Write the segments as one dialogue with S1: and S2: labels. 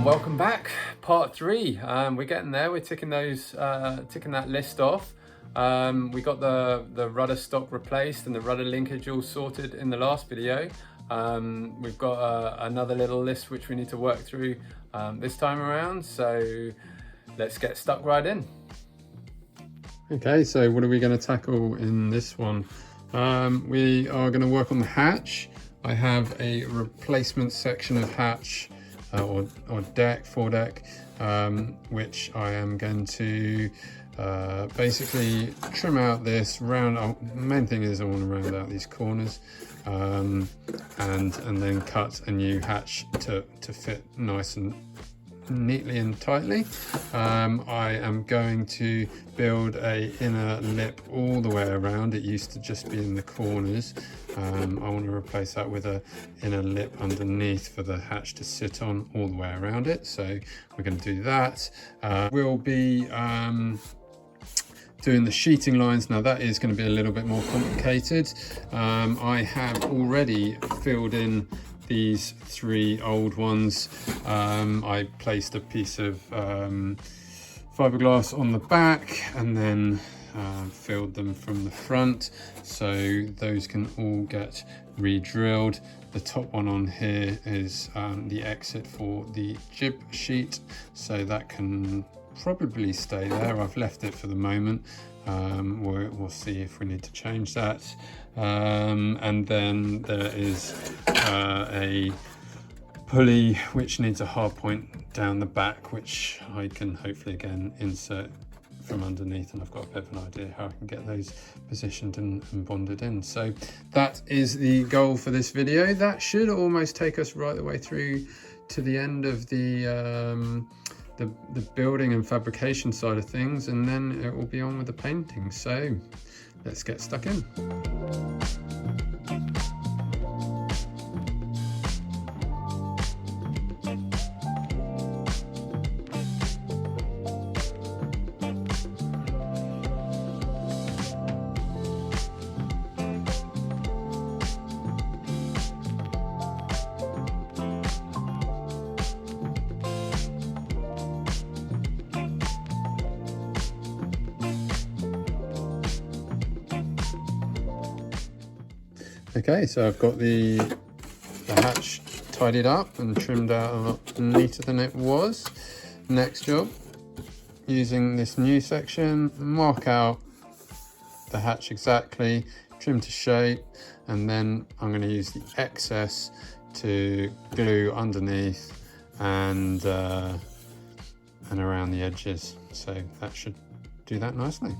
S1: Welcome back, part 3. We're getting there. We're ticking that list off. We got the rudder stock replaced and the rudder linkage all sorted in the last video. We've got another little list which we need to work through this time around, so let's get stuck right in. Okay, so what are we going to tackle in this one? We are going to work on the hatch. I have a replacement section of hatch or deck, foredeck, which I am going to basically trim out this round. Main thing is I want to round out these corners and then cut a new hatch to fit nice and neatly and tightly. I am going to build a inner lip all the way around. It used to just be in the corners. I want to replace that with a inner lip underneath for the hatch to sit on all the way around it, so we're going to do that. We'll be doing the sheeting lines. Now that is going to be a little bit more complicated. I have already filled in these 3 old ones. I placed a piece of fiberglass on the back and then filled them from the front, so those can all get re-drilled. The top one on here is the exit for the jib sheet, so that can probably stay there. I've left it for the moment. We'll see if we need to change that. And then there is a pulley which needs a hard point down the back, which I can hopefully again insert from underneath, and I've got a bit of an idea how I can get those positioned and bonded in. So that is the goal for this video. That should almost take us right the way through to the end of the building and fabrication side of things, and then it will be on with the painting. So let's get stuck in. Okay, so I've got the hatch tidied up and trimmed out a lot neater than it was. Next job, using this new section, mark out the hatch exactly, trim to shape, and then I'm going to use the excess to glue underneath and around the edges. So that should do that nicely.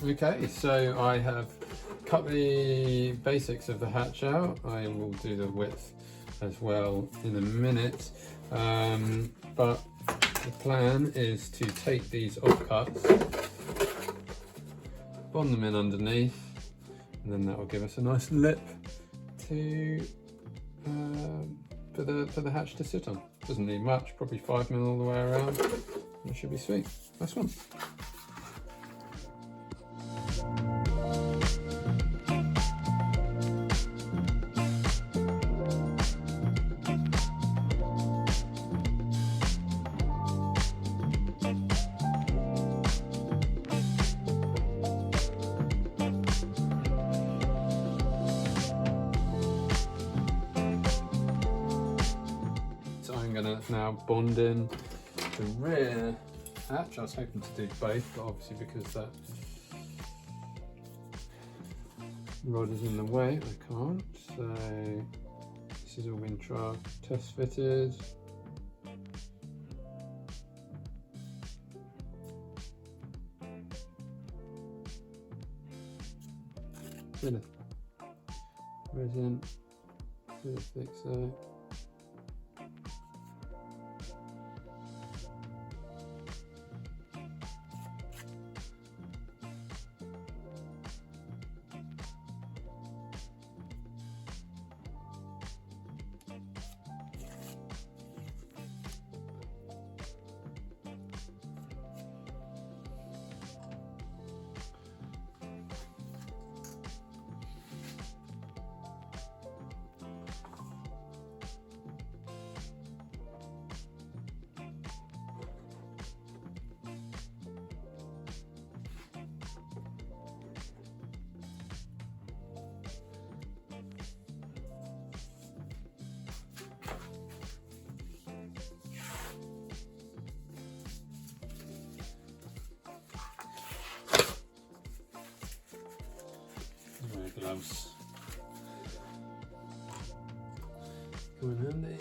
S1: Okay, so I have cut the basics of the hatch out. I will do the width as well in a minute, but the plan is to take these offcuts, bond them in underneath, and then that will give us a nice lip to for the hatch to sit on. Doesn't need much, probably 5mm all the way around. It should be sweet. Nice one. I'm going to now bond in the rear hatch. I was hoping to do both, but obviously because that rod is in the way, I can't. So this has all been test fitted. Bit of resin, bit of fixer. valves. Come in handy.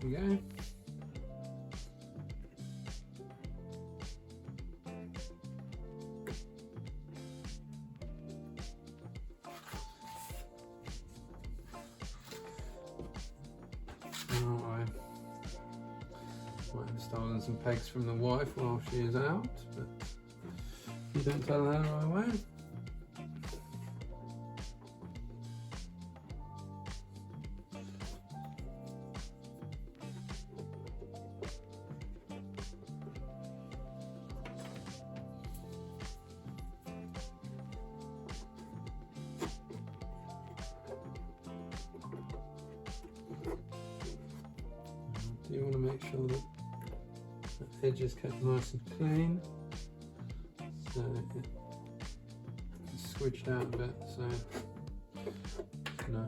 S1: There we go. Now I might have stolen some pegs from the wife while she is out, but if you don't tell her, I won't. You want to make sure that the edge is kept nice and clean, so it's squidged out a bit, so no.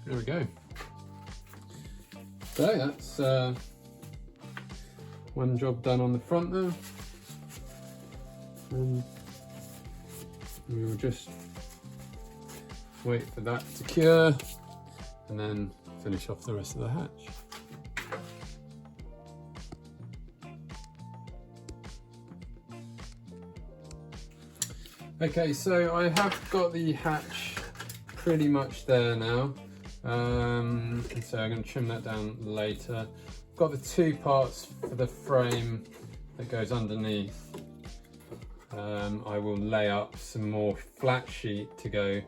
S1: There we go. So that's one job done on the front there, and we will just wait for that to cure and then finish off the rest of the hatch. Okay, so I have got the hatch pretty much there now. So I'm going to trim that down later. I've got the two parts for the frame that goes underneath. I will lay up some more flat sheet to go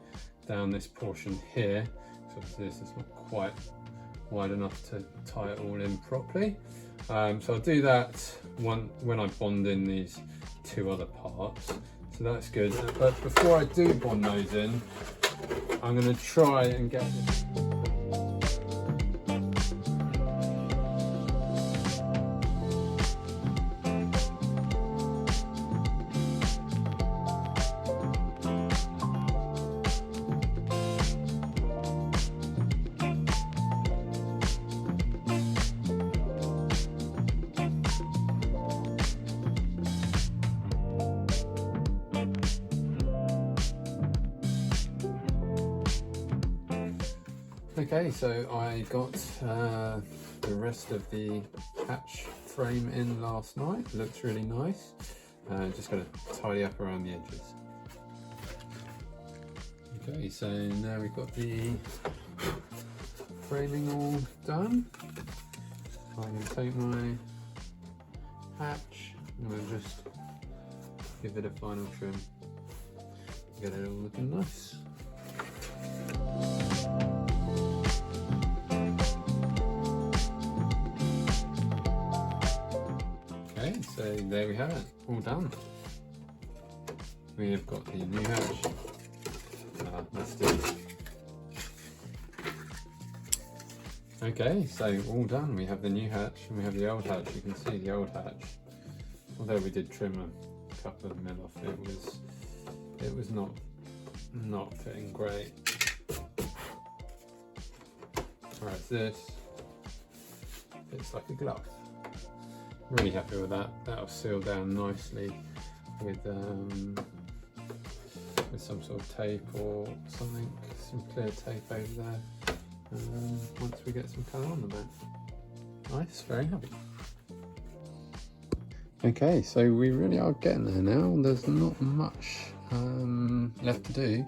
S1: down this portion here. So this is not quite wide enough to tie it all in properly. So I'll do that when I bond in these two other parts. So that's good. But before I do bond those in, I'm going to try and get this. Okay, so I got the rest of the hatch frame in last night. It looks really nice. Just got to tidy up around the edges. Okay, so now we've got the framing all done. I'm going to take my hatch, I'm going to just give it a final trim, get it all looking nice. Okay, so there we have it, all done. We have got the new hatch. Let's do it. Okay, so all done. We have the new hatch and we have the old hatch. You can see the old hatch. Although we did trim a couple of mil off, it was not fitting great. Whereas this fits like a glove. Really happy with that. That'll seal down nicely with some sort of tape or something, some clear tape over there. Once we get some colour on the back. Nice, very happy. Okay, so we really are getting there now. There's not much left to do.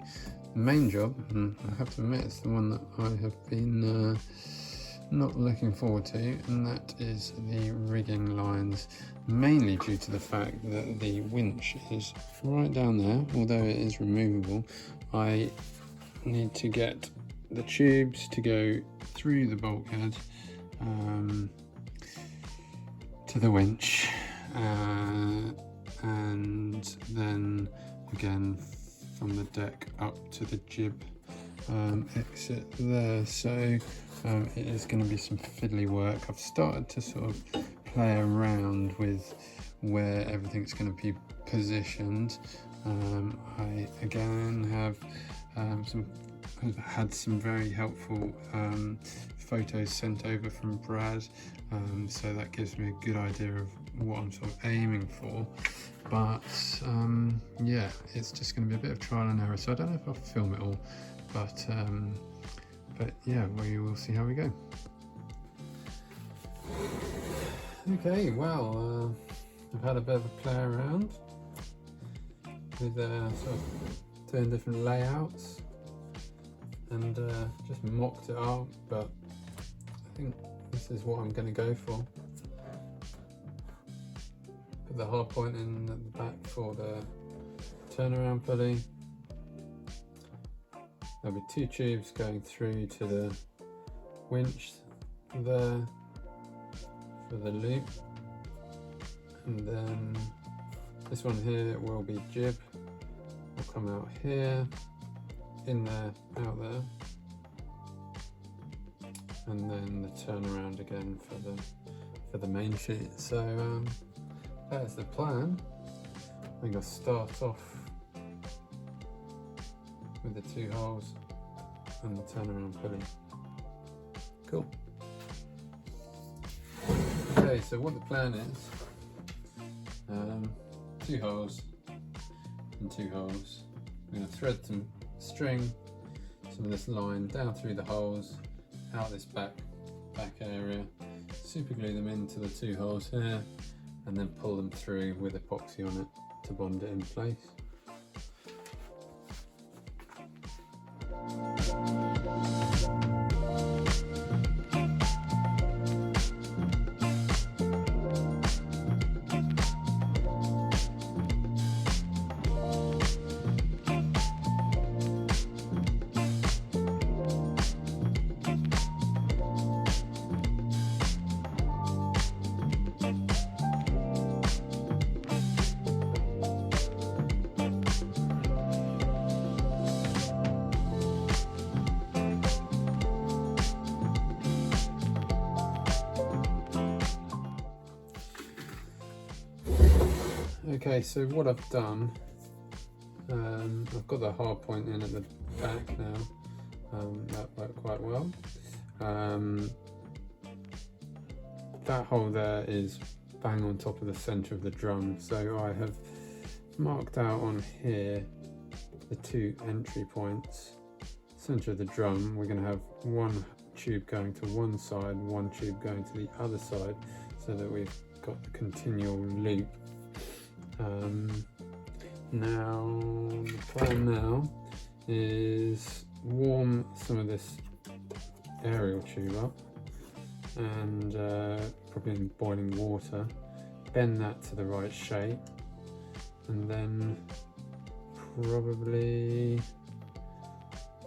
S1: The main job, and I have to admit it's the one that I have been not looking forward to, and that is the rigging lines, mainly due to the fact that the winch is right down there. Although it is removable, I need to get the tubes to go through the bulkhead to the winch, and then again from the deck up to the jib exit there. So it is going to be some fiddly work. I've started to sort of play around with where everything's going to be positioned. I again have had some very helpful photos sent over from Brad, so that gives me a good idea of what I'm sort of aiming for. But yeah, it's just going to be a bit of trial and error, so I don't know if I'll film it all, but yeah, we will see how we go. Okay, well, I've had a bit of a play around with sort of doing different layouts and just mocked it up, but I think this is what I'm going to go for. Put the hard point in at the back for the turnaround pulley. There'll be two tubes going through to the winch there for the loop, and then this one here will be jib, will come out here, in there, out there, and then the turnaround again for the main sheet. So that's the plan. I think I'll start off with the two holes and the turnaround pulley. Cool. Okay, so what the plan is, two holes and two holes. We're going to thread some string, some of this line down through the holes, out this back area, super glue them into the two holes here, and then pull them through with epoxy on it to bond it in place. Okay, so what I've done, I've got the hard point in at the back now. That worked quite well. That hole there is bang on top of the centre of the drum, so I have marked out on here the two entry points. Centre of the drum, we're going to have one tube going to one side, one tube going to the other side, so that we've got the continual loop. Now the plan now is warm some of this aerial tube up and probably in boiling water, bend that to the right shape, and then probably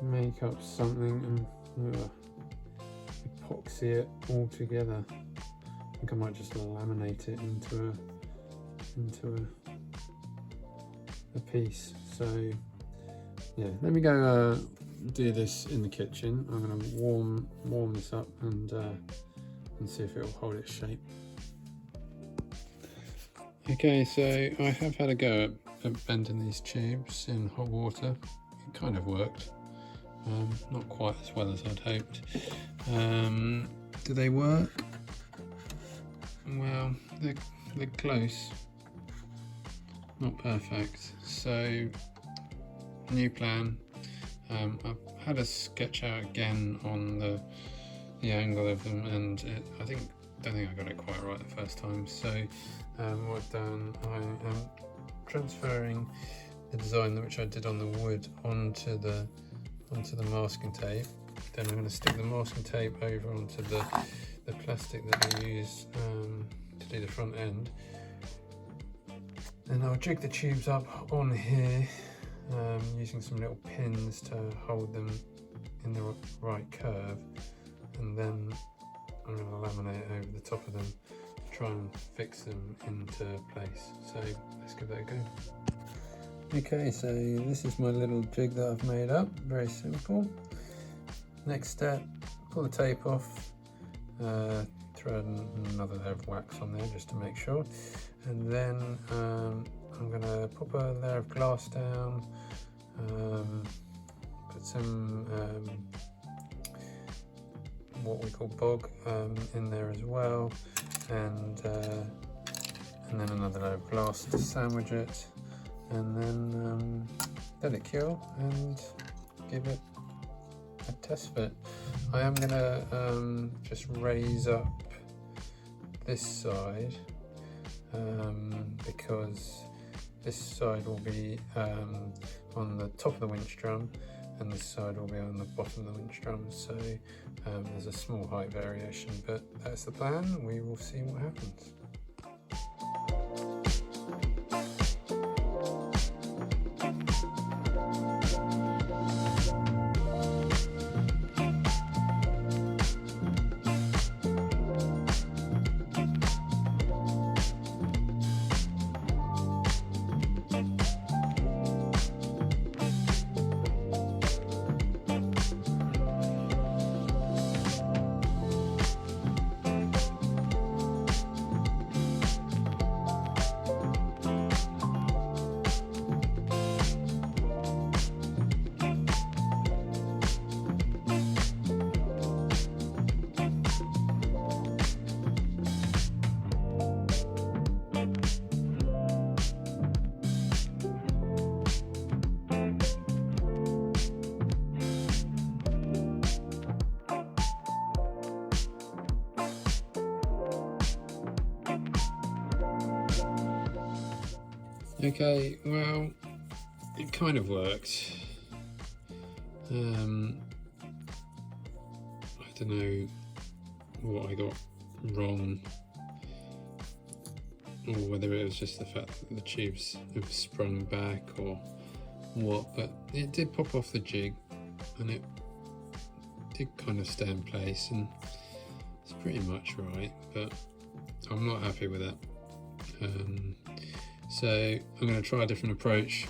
S1: make up something and epoxy it all together. I think I might just laminate it into a piece. So yeah, let me go do this in the kitchen. I'm going to warm this up and see if it will hold its shape. Okay, so I have had a go at bending these tubes in hot water. It kind of worked, not quite as well as I'd hoped. Do they work? Well, they're close, not perfect. So new plan. I've had a sketch out again on the angle of them, and don't think I got it quite right the first time. So what I've done, I am transferring the design which I did on the wood onto the masking tape. Then I'm going to stick the masking tape over onto the plastic that we used to do the front end, and I'll jig the tubes up on here using some little pins to hold them in the right curve, and then I'm going to laminate over the top of them to try and fix them into place. So let's give that a go. Okay, so this is my little jig that I've made up, very simple. Next step, pull the tape off, throw another layer of wax on there just to make sure, and then I'm going to pop a layer of glass down, put some what we call bog in there as well, and then another layer of glass to sandwich it, and then let it cure and give it a test fit. I am going to just raise up this side because this side will be on the top of the winch drum and this side will be on the bottom of the winch drum, so there's a small height variation, but that's the plan. We will see what happens. Okay, well, it kind of worked. I don't know what I got wrong, or whether it was just the fact that the tubes have sprung back or what, but it did pop off the jig and it did kind of stay in place, and it's pretty much right, but I'm not happy with it. So I'm going to try a different approach.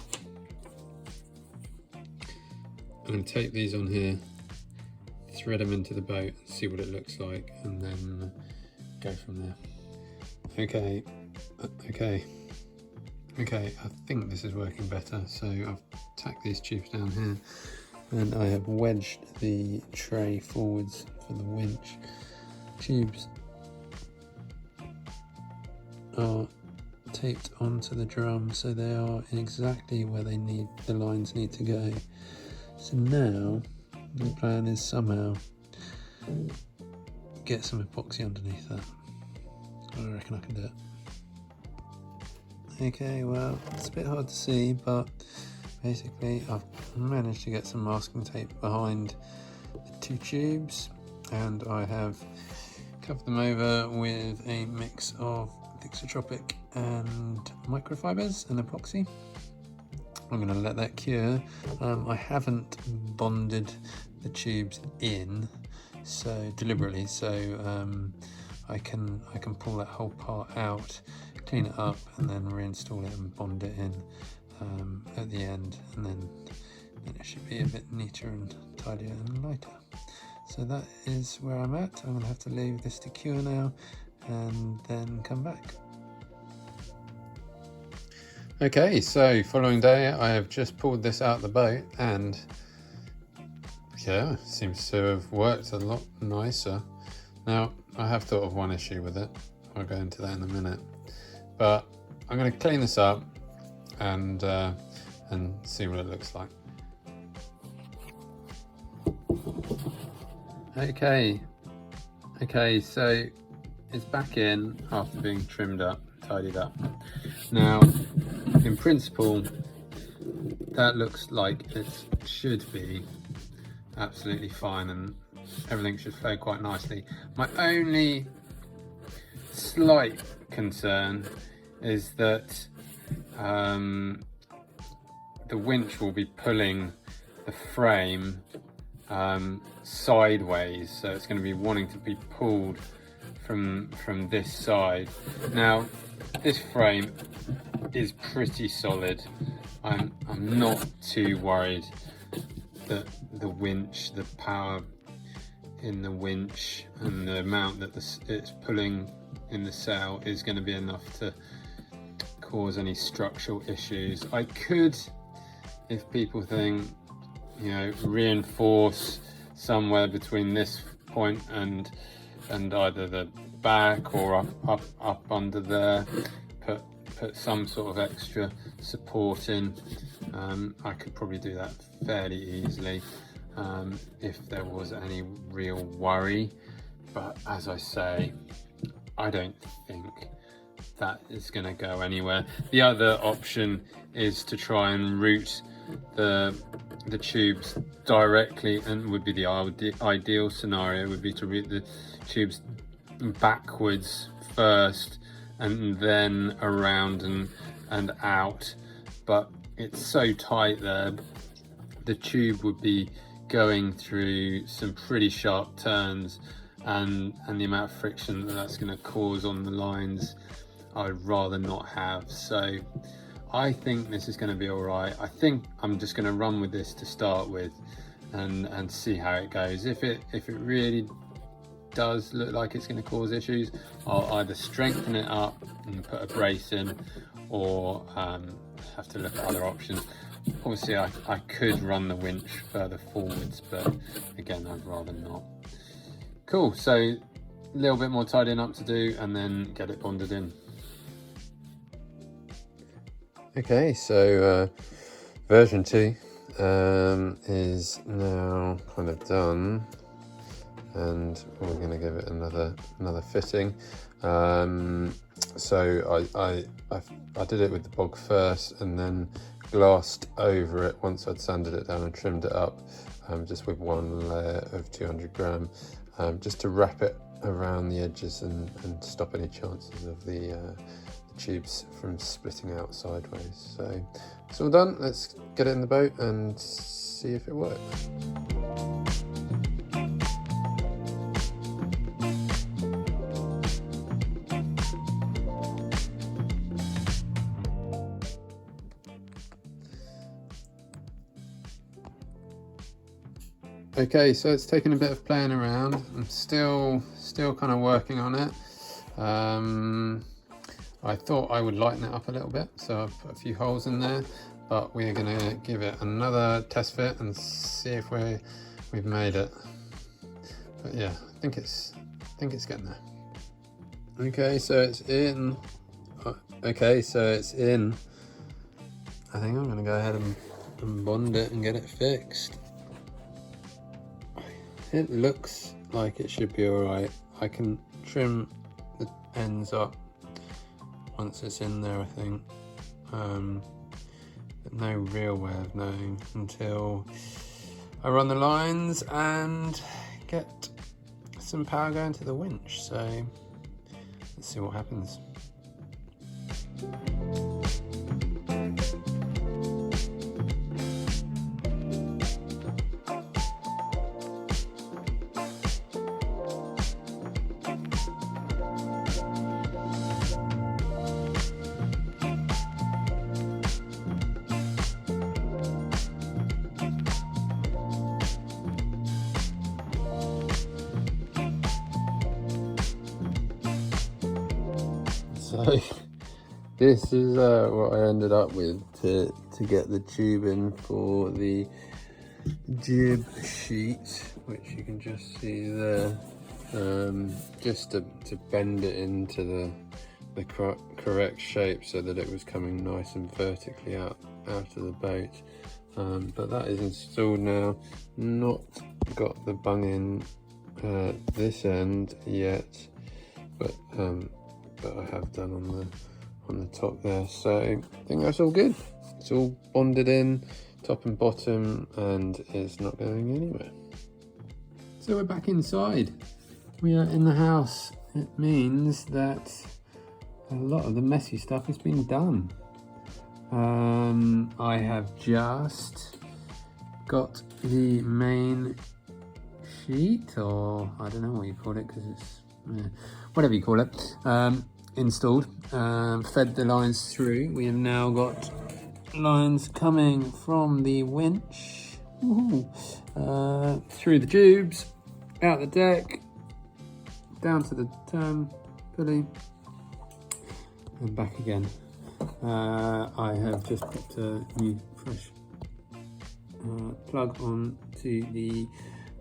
S1: I'm going to tape these on here, thread them into the boat and see what it looks like, and then go from there. Okay, I think this is working better. So I've tacked these tubes down here and I have wedged the tray forwards for the winch. Tubes are taped onto the drum, so they are exactly where the lines need to go. So now the plan is somehow get some epoxy underneath that. I reckon I can do it. Okay, well, it's a bit hard to see, but basically I've managed to get some masking tape behind the two tubes,
S2: and I have covered them over with a mix of Thixotropic and microfibers and epoxy. I'm going to let that cure. I haven't bonded the tubes in deliberately, so I can pull that whole part out, clean it up, and then reinstall it and bond it in at the end, and then it should be a bit neater and tidier and lighter. So that is where I'm at. I'm going to have to leave this to cure now and then come back. Okay, so following day, I have just pulled this out of the boat, and yeah, seems to have worked a lot nicer. Now, I have thought of one issue with it. I'll go into that in a minute, but I'm going to clean this up and see what it looks like. Okay, so it's back in after being trimmed up, tidied up. Now, in principle, that looks like it should be absolutely fine and everything should flow quite nicely. My only slight concern is that the winch will be pulling the frame sideways, so it's going to be wanting to be pulled from this side. Now, this frame is pretty solid. I'm not too worried that the winch, the power in the winch and the amount that it's pulling in the sail is going to be enough to cause any structural issues. I could, if people think, you know, reinforce somewhere between this point and either the back or up under there, put some sort of extra support in. I could probably do that fairly easily if there was any real worry, but as I say, I don't think that is going to go anywhere. The other option is to try and route the tubes directly, and would be the ideal scenario would be to route the tubes backwards first and then around and out, but it's so tight there, the tube would be going through some pretty sharp turns, and the amount of friction that's going to cause on the lines I'd rather not have. So I think this is going to be all right. I think I'm just going to run with this to start with and see how it goes. If it really does look like it's going to cause issues, I'll either strengthen it up and put a brace in, or have to look at other options. Obviously I could run the winch further forwards, but again, I'd rather not. Cool, so a little bit more tidying up to do and then get it bonded in. Okay, so version 2 is now kind of done, and we're going to give it another fitting. So I did it with the bog first and then glassed over it once I'd sanded it down and trimmed it up, just with one layer of 200 gram, just to wrap it around the edges and stop any chances of the tubes from splitting out sideways. So it's all done. Let's get it in the boat and see if it works. Okay, so it's taken a bit of playing around. I'm still kind of working on it. I thought I would lighten it up a little bit, so I've put a few holes in there, but we're going to give it another test fit and see if we've made it. But yeah, I think it's getting there. Okay, so it's in. Okay, so it's in. I think I'm going to go ahead and bond it and get it fixed. It looks like it should be alright. I can trim the ends up once it's in there, I think. But no real way of knowing until I run the lines and get
S1: some power going to the winch, so let's see what happens. So this is what I ended up with to get the tube in for the jib sheet, which you can just see there, just to bend it into the correct shape so that it was coming nice and vertically out of the boat. But that is installed now. Not got the bung in this end yet, but I have done on the top there, so I think that's all good. It's all bonded in top and bottom and it's not going anywhere. So we're back inside. We are in the house. It means that a lot of the messy stuff has been done. I have just got the main sheet, or I don't know what you call it, because it's whatever you call it, installed, fed the lines through. We have now got lines coming from the winch, through the tubes, out the deck, down to the turn pulley, and back again. I have just put a new fresh plug on to the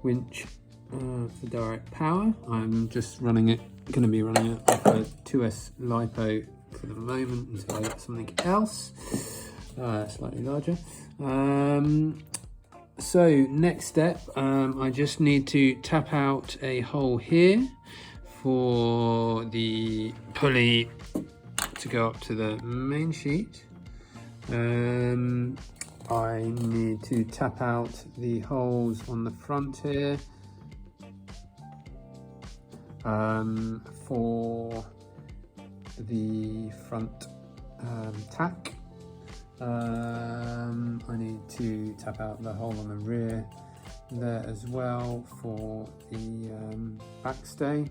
S1: winch for direct power. I'm just going to be running it off a 2S LiPo for the moment until I get something else slightly larger. So next step, I just need to tap out a hole here for the pulley to go up to the main sheet. I need to tap out the holes on the front here for the front tack. I need to tap out the hole on the rear there as well for the backstay,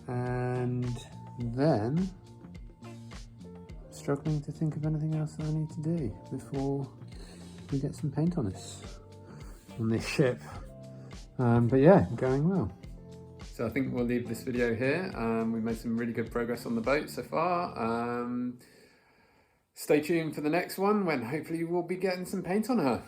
S1: and then struggling to think of anything else that I need to do before we get some paint on this ship. But yeah, going well. So I think we'll leave this video here. We've made some really good progress on the boat so far. Stay tuned for the next one when hopefully we'll be getting some paint on her.